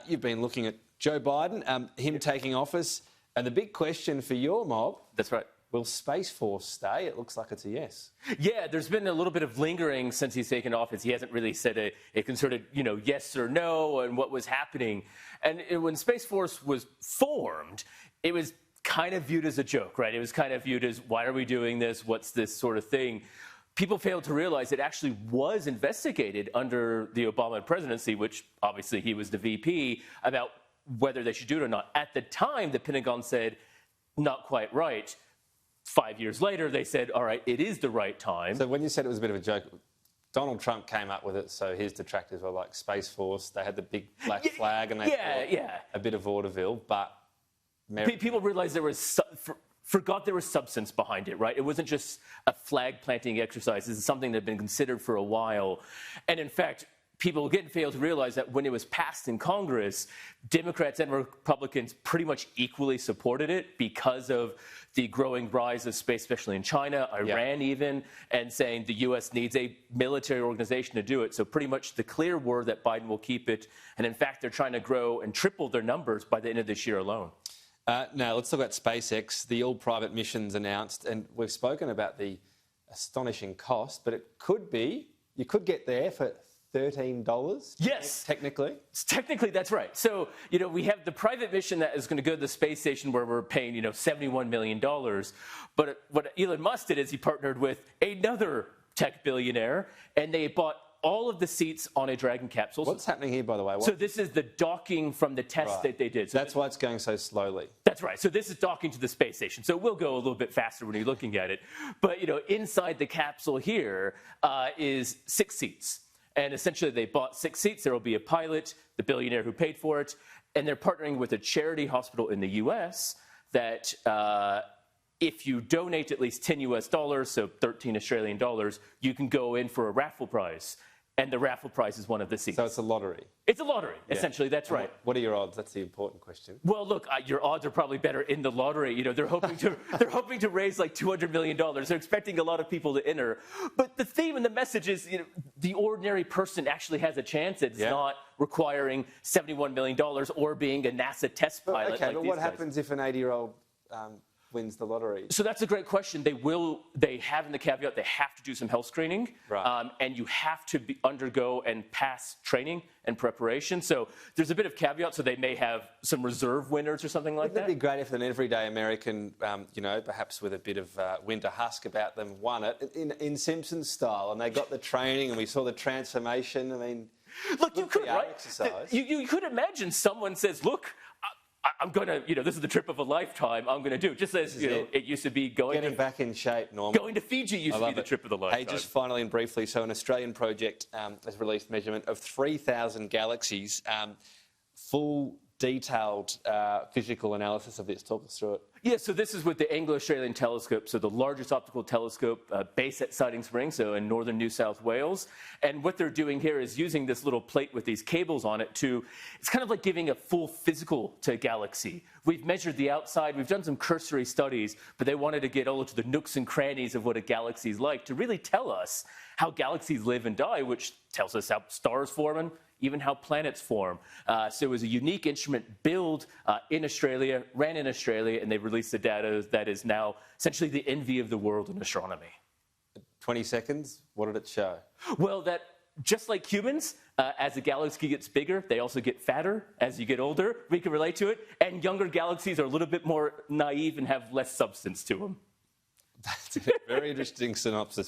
You've been looking at Joe Biden, him taking office, and the big question for your mob... That's right. Will Space Force stay? It looks like it's a yes. Yeah, there's been a little bit of lingering since he's taken office. He hasn't really said a concerted, yes or no on what was happening. And when Space Force was formed, it was kind of viewed as a joke, right? It was kind of viewed as, why are we doing this? What's this sort of thing? People failed to realize it actually was investigated under the Obama presidency, which obviously he was the VP, about whether they should do it or not. At the time, the Pentagon said, not quite right. 5 years later, they said, all right, it is the right time. So when you said it was a bit of a joke, Donald Trump came up with it, so his detractors were like Space Force. They had the big black flag and they thought a bit of vaudeville, but... People realized forgot there was substance behind it, right? It wasn't just a flag-planting exercise. This is something that had been considered for a while. And in fact, people again failed to realize that when it was passed in Congress, Democrats and Republicans pretty much equally supported it because of the growing rise of space, especially in China, Iran even, and saying the U.S. needs a military organization to do it. So pretty much the clear word that Biden will keep it. And in fact, they're trying to grow and triple their numbers by the end of this year alone. Now, let's talk about SpaceX, the all-private missions announced, and we've spoken about the astonishing cost, but it could be, you could get there for $13. Yes. Technically. Technically, that's right. So, we have the private mission that is going to go to the space station where we're paying, $71 million. But what Elon Musk did is he partnered with another tech billionaire, and they bought all of the seats on a Dragon capsule. What's happening here, by the way? So this is the docking from the test that they did. So that's why it's going so slowly. That's right. So this is docking to the space station. So it will go a little bit faster when you're looking at it. But, inside the capsule here is 6 seats. And essentially they bought 6 seats. There will be a pilot, the billionaire who paid for it, and they're partnering with a charity hospital in the U.S. that if you donate at least $10 US, so 13 Australian dollars, you can go in for a raffle prize. And the raffle prize is one of the seats. So it's a lottery? It's a lottery, essentially, that's right. What are your odds? That's the important question. Well, look, your odds are probably better in the lottery. They're hoping to raise like $200 million. They're expecting a lot of people to enter. But the theme and the message is, the ordinary person actually has a chance. It's not requiring $71 million or being a NASA test pilot. Okay, but what happens if an 80-year-old wins the lottery? So that's a great question. They have in the caveat, they have to do some health screening, and you have to undergo and pass training and preparation. So there's a bit of caveat, so they may have some reserve winners or something like that. Wouldn't it be great if an everyday American, perhaps with a bit of winter husk about them, won it in Simpsons style, and they got the training and we saw the transformation? I mean, look, you could, right? You could imagine someone says, look, I'm going to, this is the trip of a lifetime, I'm going to do it. Just as, it used to be getting back in shape, Norman. Going to Fiji used to be the trip of the lifetime. Hey, just finally and briefly, so an Australian project has released measurement of 3,000 galaxies, full detailed physical analysis of this. Talk us through it. Yeah, so this is with the Anglo-Australian Telescope, so the largest optical telescope based at Siding Spring, so in northern New South Wales. And what they're doing here is using this little plate with these cables on it it's kind of like giving a full physical to a galaxy. We've measured the outside, we've done some cursory studies, but they wanted to get all into the nooks and crannies of what a galaxy is like to really tell us how galaxies live and die, which tells us how stars form and even how planets form. So it was a unique instrument built in Australia, ran in Australia, and they've released the data that is now essentially the envy of the world in astronomy. 20 seconds, what did it show? Well, that just like humans, as a galaxy gets bigger, they also get fatter as you get older. We can relate to it. And younger galaxies are a little bit more naive and have less substance to them. That's a very interesting synopsis.